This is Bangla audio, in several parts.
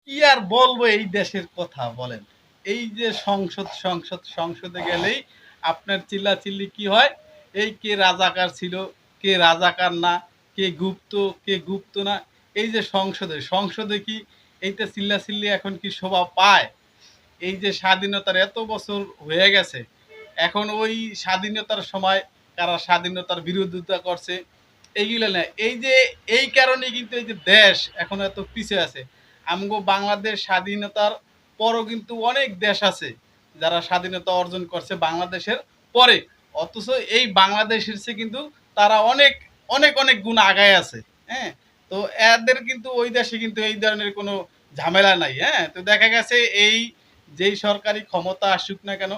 কি আর বলবো এই দেশের কথা বলেন। এই যে সংসদে গেলেই আপনার চিল্লাচিল্লি কি হয়? এই কে রাজাকার ছিল, কে রাজাকার না, কে গুপ্ত না। এই যে সংসদে কি এইটা চিল্লাচিল্লি এখন কি শোভা পায়? এই যে স্বাধীনতার এত বছর হয়ে গেছে, এখন ওই স্বাধীনতার সময় কারা স্বাধীনতার বিরোধিতা করছে এইগুলো না। এই যে এই কারণে কিন্তু এই যে দেশ এখন এত পিছিয়ে আছে। আমগো বাংলাদেশ স্বাধীনতার পরও কিন্তু অনেক দেশ আছে যারা স্বাধীনতা অর্জন করছে বাংলাদেশের পরে, অথচ এই বাংলাদেশের চেয়ে কিন্তু তারা অনেক অনেক অনেক গুণ আগায় আছে। হ্যাঁ, তো এদের কিন্তু ওই দেশে কিন্তু এই ধরনের কোনো ঝামেলা নাই। হ্যাঁ, তো দেখা গেছে এই যেই সরকারি ক্ষমতা আসুক না কেন,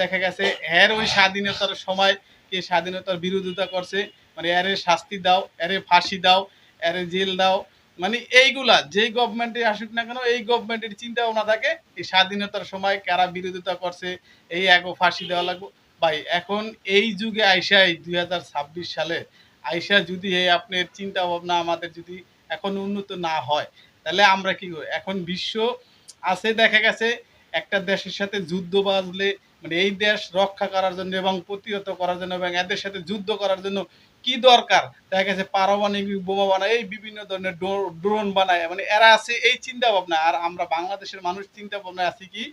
দেখা গেছে এর ওই স্বাধীনতার সময় কে স্বাধীনতার বিরোধিতা করছে, মানে এরে শাস্তি দাও, এরে ফাঁসি দাও, এরে জেল দাও। মানে এইগুলা যেই গভর্নমেন্টে আসুক না কেন, এই গভর্নমেন্টের চিন্তা ভাবনা থাকে এই স্বাধীনতার সময় কারা বিরোধিতা করছে এই এগো ফাঁসি দেওয়া লাগবে। ভাই এখন এই যুগে আইসাই 2026 সালে আইসা যদি এই আপনার চিন্তা ভাবনা আমাদের যদি এখন উন্নত না হয়, তাহলে আমরা কি করব? এখন বিশ্ব আছে, দেখা গেছে একটা দেশের সাথে যুদ্ধ বাজলে, মানে এই দেশ রক্ষা করার জন্য এবং প্রতিহত করার জন্য এবং এদের সাথে যুদ্ধ করার জন্য কি দরকার, দেখা গেছে পারমাণবিক বোমা বানায়, এই বিভিন্ন ধরনের ড্রোন বানায়, মানে এরা আছে এই চিন্তা ভাবনা। আর আমরা বাংলাদেশের মানুষ চিন্তা ভাবনা আছি কি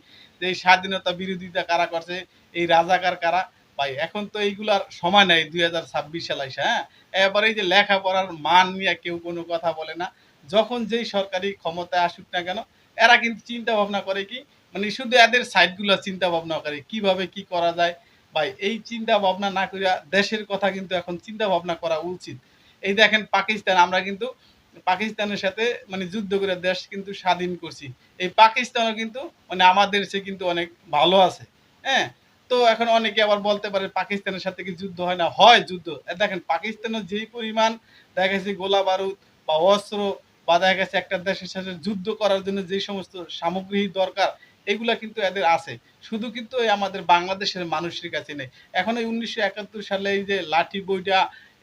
যে এই স্বাধীনতা বিরোধিতা কারা করছে, এই রাজাকার কারা। ভাই এখন তো এইগুলার সময় নাই 2026 সাল আইসা। হ্যাঁ, এবার এই যে লেখাপড়ার মান নিয়ে কেউ কোনো কথা বলে না। যখন যেই সরকারি ক্ষমতায় আসুক না কেন, এরা কিন্তু চিন্তা ভাবনা করে কি, মানে শুধু এদের সাইডগুলো চিন্তা ভাবনা করে কিভাবে কি করা যায়। ভাই এই চিন্তা ভাবনা না করিয়া দেশের কথা কিন্তু এখন চিন্তা ভাবনা করা উচিত। এই দেখেন পাকিস্তান, আমরা কিন্তু পাকিস্তানের সাথে মানে যুদ্ধ করে দেশ কিন্তু স্বাধীন করছি। এই পাকিস্তানও কিন্তু মানে আমাদের চেয়ে কিন্তু অনেক ভালো আছে। হ্যাঁ, তো এখন অনেকে আবার বলতে পারে পাকিস্তানের সাথে কি যুদ্ধ হয় না? হয় যুদ্ধ। দেখেন পাকিস্তানের যেই পরিমাণ দেখা গেছে গোলা বারুদ বা অস্ত্র, বা দেখা গেছে একটা দেশের সাথে যুদ্ধ করার জন্য যে সমস্ত সামগ্রী দরকার, এগুলা কিন্তু এদের আছে। শুধু কিন্তু এই আমাদের বাংলাদেশের মানুষের কাছে নেই। এখন এই ১৯৭১ সালে এই যে লাঠি বইটা,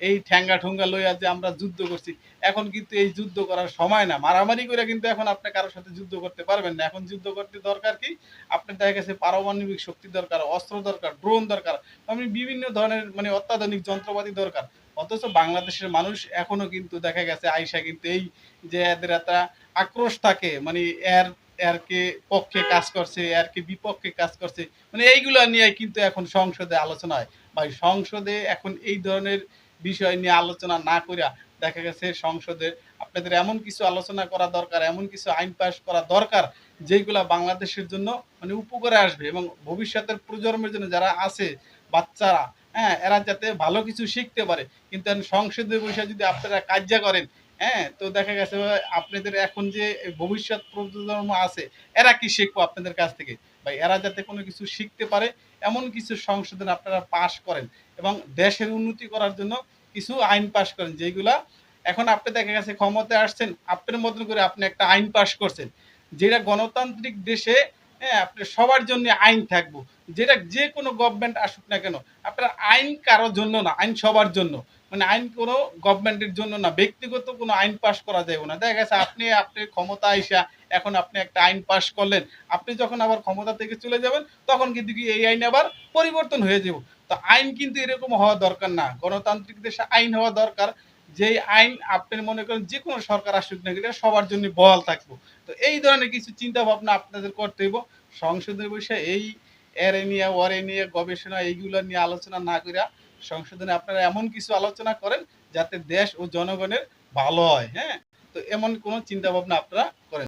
এই ঠ্যাঙ্গা ঠুঙ্গা লইয়া যে আমরা যুদ্ধ করছি, এখন কিন্তু এই যুদ্ধ করার সময় না। মারামারি করে কিন্তু এখন আপনি কারো সাথে যুদ্ধ করতে পারবেন না। এখন যুদ্ধ করতে দরকার কি? আপনার দেখা গেছে পারমাণবিক শক্তি দরকার, অস্ত্র দরকার, ড্রোন দরকার। মানে বিভিন্ন ধরনের মানে অত্যাধুনিক যন্ত্রপাতি দরকার। অথচ বাংলাদেশের মানুষ এখনো কিন্তু দেখা গেছে আইসা কিন্তু এই যে এদের একটা আক্রোশ থাকে, মানে এর এরকে পক্ষে কাজ করছে, এরকে বিপক্ষে কাজ করছে। মানে এইগুলা নিয়ে কিন্তু এখন সংসদে আলোচনা হয়। ভাই সংসদে এখন এই ধরনের বিষয় নিয়ে আলোচনা না কইরা দেখা গেছে সংসদে আপনাদের এমন কিছু আলোচনা করা দরকার, এমন কিছু আইন পাস করা দরকার যেইগুলা বাংলাদেশের জন্য মানে উপকারে আসবে এবং ভবিষ্যতের প্রজন্মের জন্য যারা আছে বাচ্চারা, হ্যাঁ, এরা যাতে ভালো কিছু শিখতে পারে। কিন্তু এখন সংসদে বইসা যদি আপনারা কাইজ্জা করেন, হ্যাঁ, তো দেখা গেছে আপনাদের এখন যে ভবিষ্যৎ প্রজন্ম আছে, এরা কি শিখবো আপনাদের কাছ থেকে? ভাই এরা যাতে কোনো কিছু শিখতে পারে এমন কিছু সংশোধন আপনারা পাস করেন এবং দেশের উন্নতি করার জন্য কিছু আইন পাস করেন, যেইগুলা এখন আপনি দেখা গেছে ক্ষমতায় আসছেন, আপনার মতন করে আপনি একটা আইন পাস করছেন, যেটা গণতান্ত্রিক দেশে, হ্যাঁ, আপনার সবার জন্য আইন থাকবো। যেটা যে কোনো গভর্নমেন্ট আসুক না কেন, আপনার আইন কারোর জন্য না, আইন সবার জন্য। মানে আইন কোনো গভর্নমেন্টের জন্য না, ব্যক্তিগত কোনো আইন পাস করা যাবে না। দেখা গেছে আপনি আপনার ক্ষমতা আইসা এখন আপনি একটা আইন পাস করলেন, আপনি যখন আবার ক্ষমতা থেকে চলে যাবেন তখন কিন্তু কি এই আইন আবার পরিবর্তন হয়ে যাবে। তো আইন কিন্তু এরকম হওয়া দরকার না। গণতান্ত্রিক দেশে আইন হওয়া দরকার যেই আইন আপনি মনে করেন যে কোনো সরকার আসুক না কেন সবার জন্য বহাল থাকবো। তো এই ধরনের কিছু চিন্তা ভাবনা আপনাদের করতে হইব। সংসদে বসে এই এরে নিয়ে ওরে নিয়ে গবেষণা এইগুলো নিয়ে আলোচনা না কইরা সংশোধনে আপনারা এমন কিছু আলোচনা করেন যাতে দেশ ও জনগণের ভালো হয়। হ্যাঁ, তো এমন কোনো চিন্তা ভাবনা আপনারা করেন।